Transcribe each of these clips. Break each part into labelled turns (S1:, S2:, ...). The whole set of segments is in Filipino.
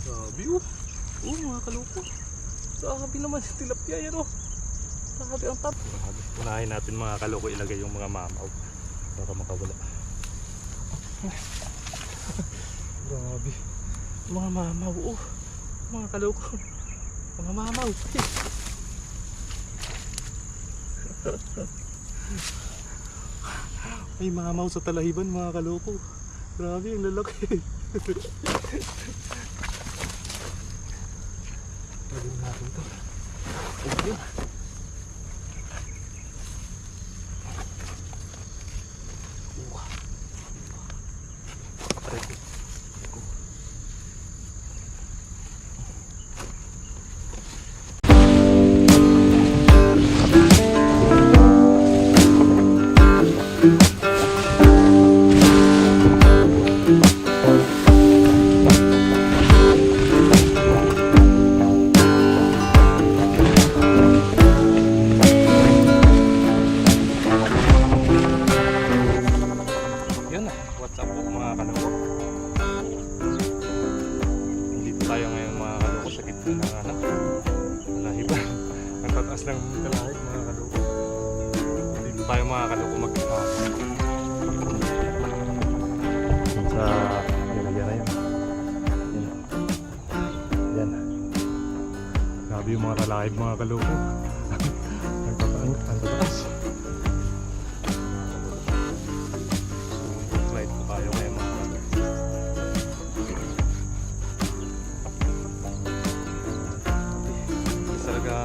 S1: Grabe oh. Oh mga kaloko. Grabe naman si tilapia yan oh. Grabe ang tap. Unahin natin mga kaloko ilagay yung mga mamaw para makawala. Grabe. Mga mamaw oh. Mga kaloko. Mga mamaw. May mamaw sa talahiban mga kaloko. Grabe ang lalaki. Lagyan natin ito. Okay. Tayo mga kaloko mag-ikakot sa ginagyan na yun. Yan. Grabe yung mga kalahib mga kaloko. Ang tataas. Slide po tayo ngayon mga kaloko. Talaga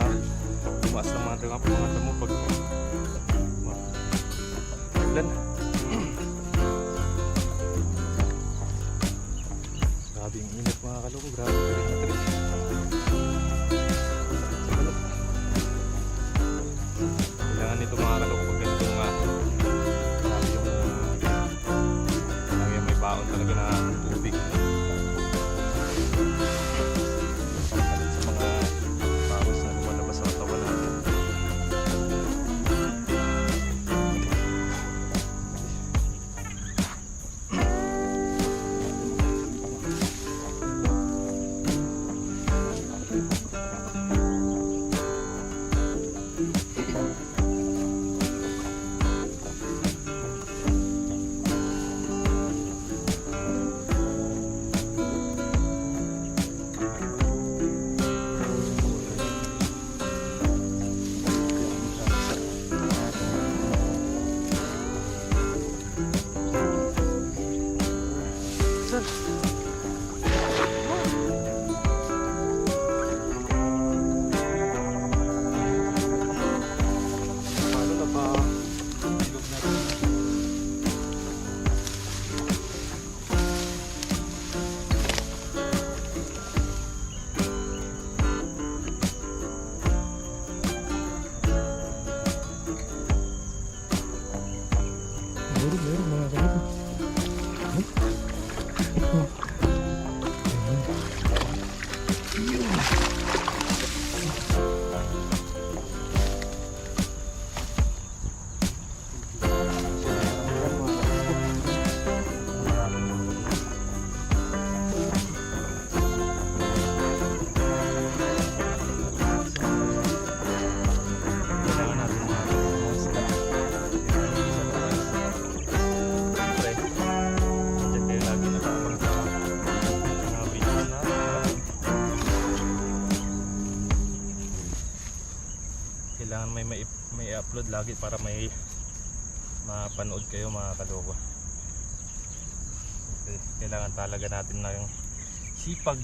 S1: tumaas ng mga damo pag ulan. Grabe yung init mga kaloko. Grabe yung init. Kailangan nito mga kaloko pag ganito nga. Grabe yung may baon talaga na tubig. Sa mga bawas na lumalabas sa katawan natin. Meron mga kaloko. Kailangan may upload lagi para may mapanood kayo mga kaloko. Kailangan talaga natin ng sipag.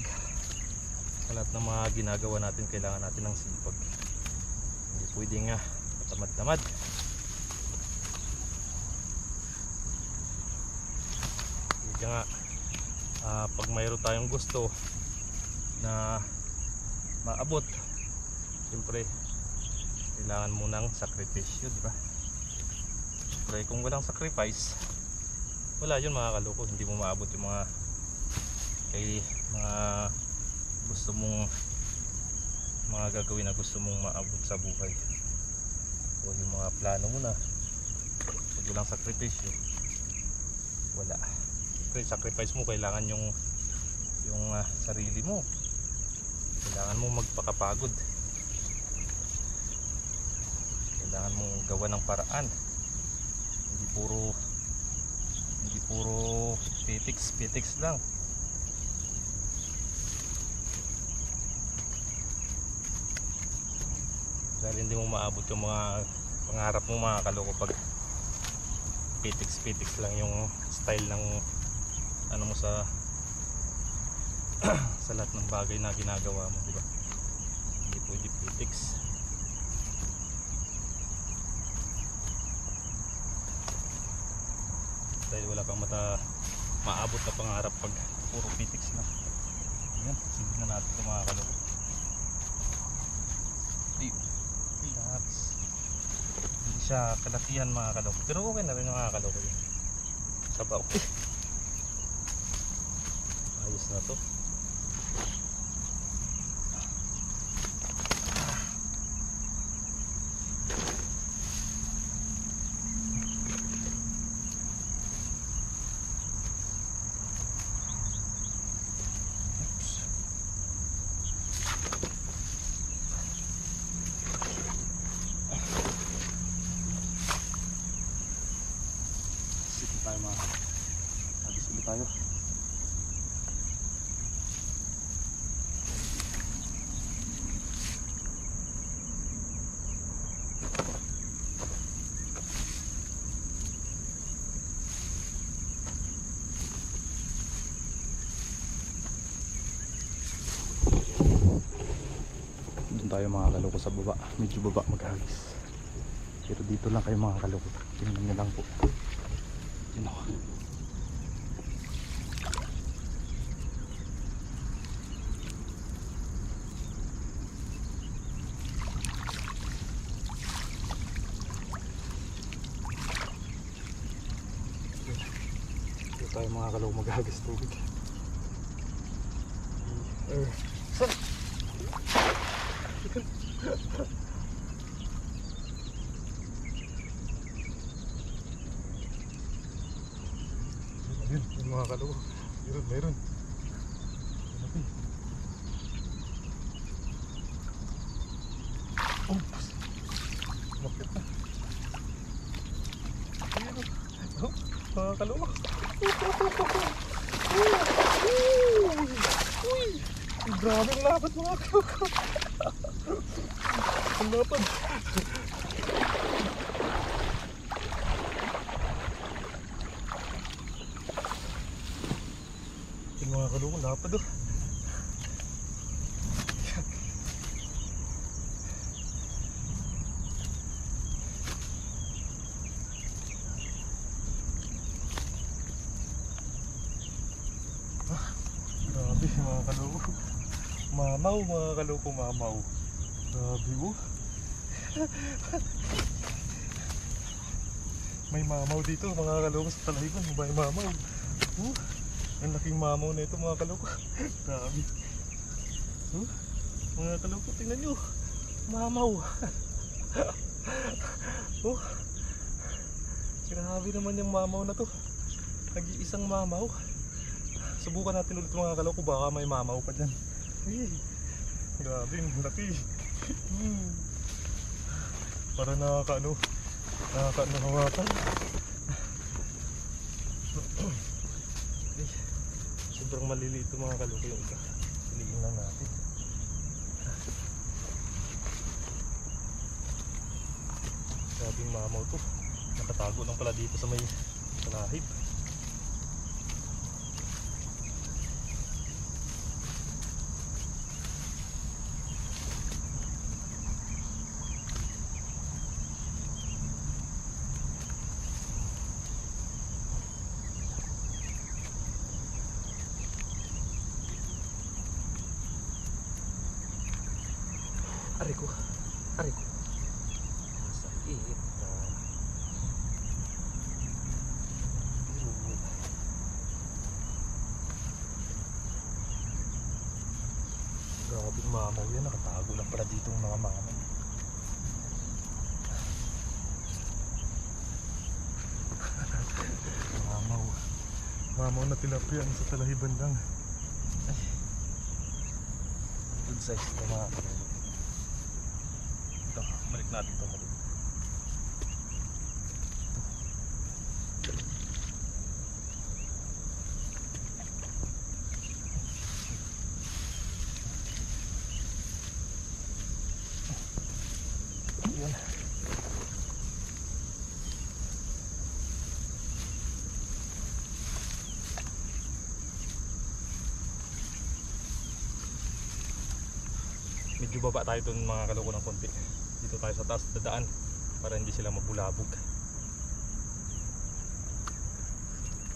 S1: Sa lahat ng mga ginagawa natin, kailangan natin ng sipag. Hindi pwedeng tamad-tamad. Kaya pag mayroon tayong gusto na maabot, siyempre kailangan mo ng sakripisyo, di ba? Siyempre kung walang sacrifice, wala yun mga kaloko. Hindi mo maabot yung mga gusto mong mga gagawin na gusto mong maabot sa buhay, o yung mga plano mo na. Pag walang sakripisyo, wala. Siyempre sacrifice mo, kailangan yung yung sarili mo. Kailangan mong magpakapagod. Kailangan mong gawa ng paraan. Hindi puro petiks lang. Dahil hindi mo maabot yung mga pangarap mo mga kaloko pag petiks lang yung style ng ano mo sa sa lahat ng bagay na ginagawa mo, di ba? Hindi pwede petiks. Dahil wala kang maabot na pangarap pag puro petiks lang. Ayan, sige na natin ito mga kaloko. Relax. Hindi siya kalakihan mga kaloko, pero okay na rin mga kaloko yun. Sabaw. Ayos na to. Habis ulit tayo. Doon tayo mga kaloko sa baba. Medyo baba maghagis. Pero dito lang kayo mga kaloko. Tingnan nyo lang po. Yun ako. Dito tayo mga kaloko maghagis tubig. Saan? Yun mga kaloko. Meron. Malaki. Oops. Lapit na. Ayun. Oh, mga kaloko. Uy! Grabe ang lapad mga kaloko. Ang lapad. Mga kaloko, lapad oh. Grabe mga kaloko. Mamaw mga kaloko, mamaw. Grabe oh. May mamaw dito mga kaloko sa Talayban. May mamaw. Ang laking mamaw na ito mga kaloko. Grabe. Mga kaloko, tingnan nyo. Mamaw. Grabe naman yung mamaw na to. Nag-iisang mamaw. Subukan natin ulit mga kaloko. Baka may mamaw pa dyan. Grabe, ang laki. Para nakakahawakan. Sobrang maliliit ito mga kaloko yung iba. Piliin lang natin. Sabing mamaw to. Nakatago lang pala dito sa may talahib. Aray ko. Masakit. Grabing mamaw yan. Nakatago lang pala dito mga mamaw. Mamaw na tilapia sa Talahiban lang. Ay. size ito mga kaloko. Ito, balik natin ito muli. Yun. Medyo baba tayo dun mga kaloko ng konti. Dito tayo sa taas dadaan para hindi sila mabulabog.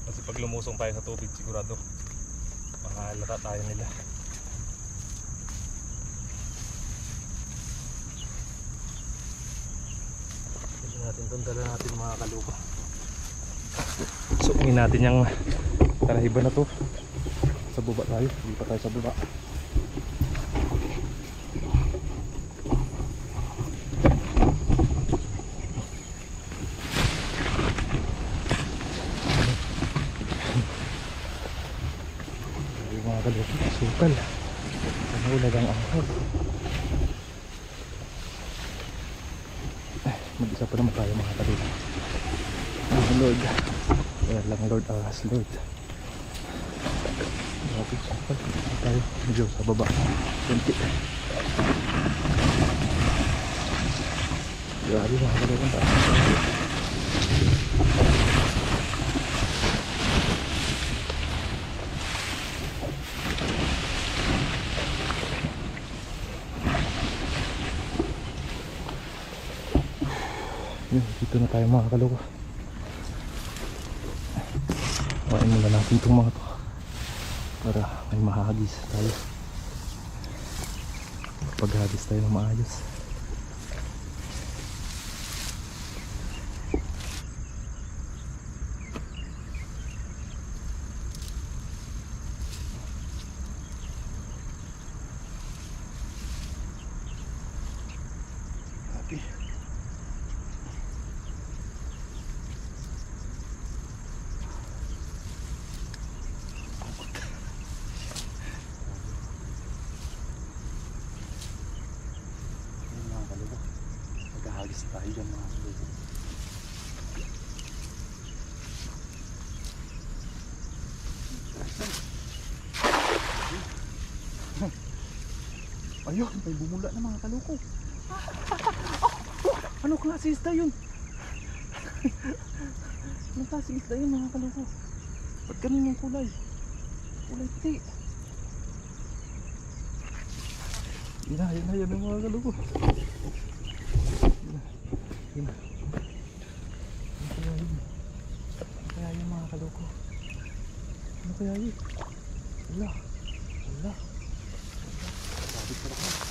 S1: Kasi pag lumusong tayo sa tubig sigurado makahalata tayo nila. Pwede natin itong dala natin mga kaloko. Sungin natin yung tarahiba na to. Sa baba tayo, hindi pa tayo sa baba. Mga kaloko, sukal. Nahulag ang ahog. Mag-isa pa naman tayo mga kaloko. Oh Lord, kaya lang Lord as Lord. Grabe, sukal. Tayo medyo sa baba. Kunti. Grabe mga kaloko tayo. Dito na tayo mga kaloko. Kain muna natin itong mga to para may mahagis tayo. Paghagis tayo ng maayos. Okay. Maghahagis tayo dyan mga kaloko. Ayun, may bumula na mga kaloko. Ano klase isda yun? Anong klase isda yun mga kaloko? Ba't ganun yung kulay? Kulay puti. Yan na yung mga kaloko. Yan. Ano kaya yun mga kaloko? Ano kaya yun? Wala. Wala. Sabit pa lang.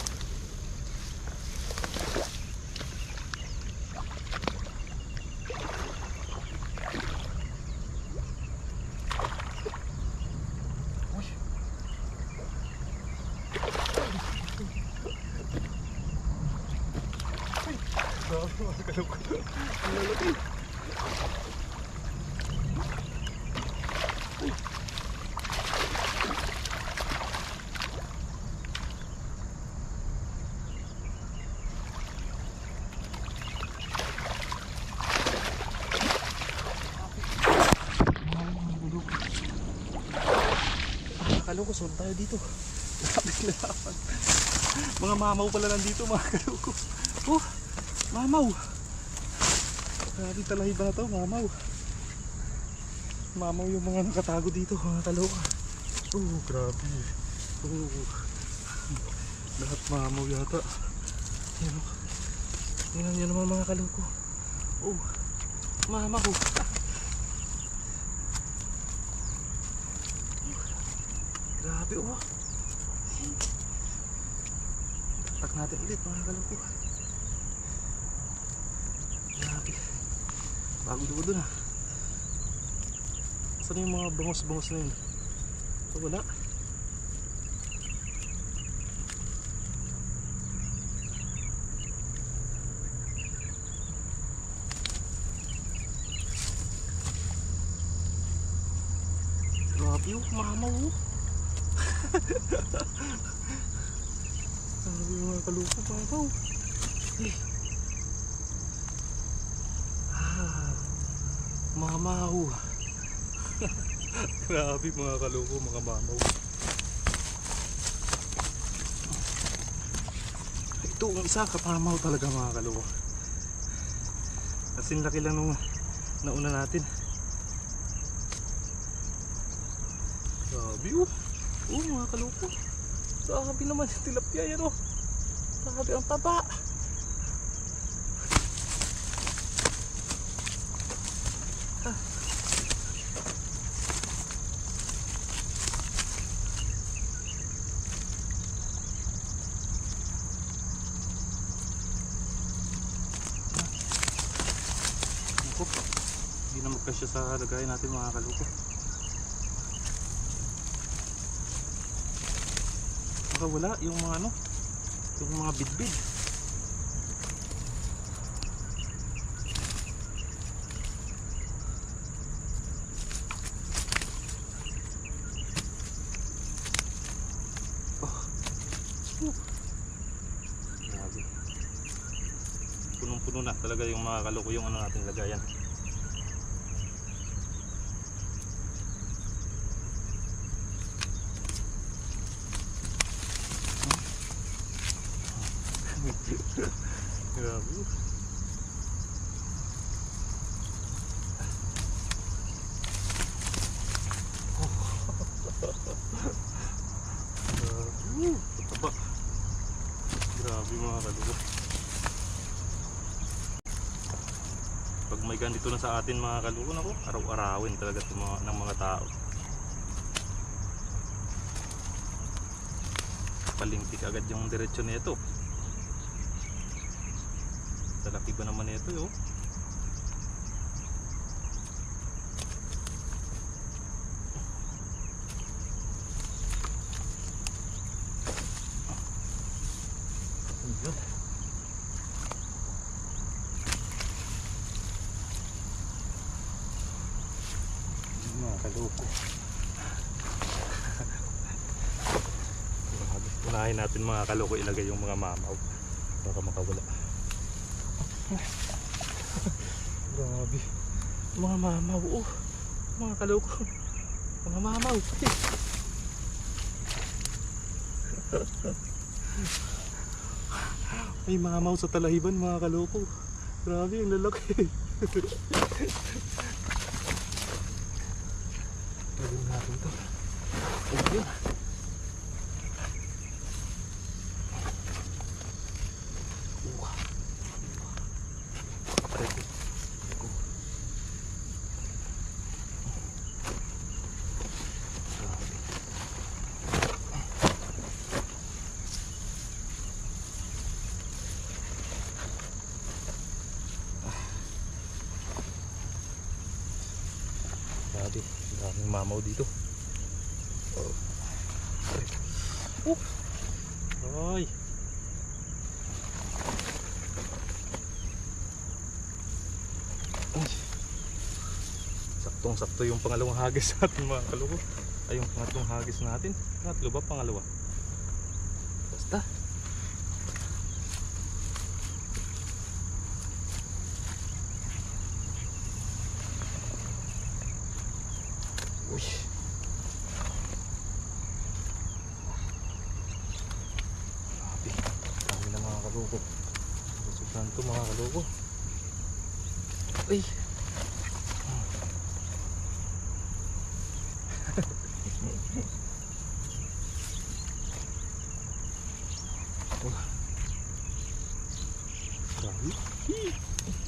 S1: Mga kaloko. Ang lalaki. Kaloko, saan tayo dito? Lapit na lapan. Mga mamaw pala nandito mga kaloko. Oh, mamaw. Grabe talahiba na to, mamaw. Mamaw yung mga nakatago dito mga kaloko. Oh, grabe. Oh, lahat mamaw yata. Yan o. Tingnan nyo naman mga kaloko. Oh, mamaw. Grabe oh. Tatak natin ulit mga kaloko. Grabe. Bago doon ah. Saan yung mga bangos-bangos na yun? Ito wala. Grabe oh, mamaw oh. kaluko mamaw. Eh. Mamaw. Grabe mga kaluko, mga mamaw. Ito ang isa kapamaw talaga mga kaluko. Kasing laki lang nung nauna natin. Grabe oh. Oh mga kaluko. Grabe naman yung tilapia yan oh. Grabe ang taba. Hindi na magkasya sa lagayan natin mga kaluko. Baka wala yung mga ano, yung mga bidbid. Grabe. Punong-puno na talaga yung mga kaluko yung ano natin lagayan. Grabe. Taba. Grabe mga kaluko. Pag may ganito na sa atin mga kaluko, nako, araw-arawin talaga ng mga tao. Palingtik agad yung diretsyon nito. Talaki ba naman ito yo? Ayun. Mga kaluko. Unahin natin mga kaluko ilagay yung mga mamaw. Baka makawala. Grabe. Mga mamaw oh. Mga kaluko. Mga mamaw. May mamaw sa talahiban mga kaluko. Grabe ang lalaki. Lagyan natin to. Ayun. Grabe, daming mamaw dito. Ay. Saktong-sakto yung pangalawang hagis natin mga kaluko. Ay yung pangatlong hagis natin. Pangatlo ba? Pangalawa? Basta. Uy. Grabe. Dami na mga kaluko. Sobrang to mga kaluko. Uy. Grabe.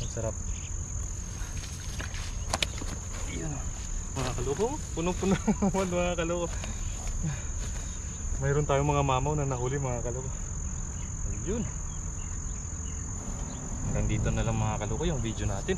S1: Ang sarap. Ayan mga kaluko. Punong-puno naman mga kaluko. Mayroon tayong mga mamaw na nahuli mga kaluko. Ayun. Hanggang dito na lang mga kaluko yung video natin.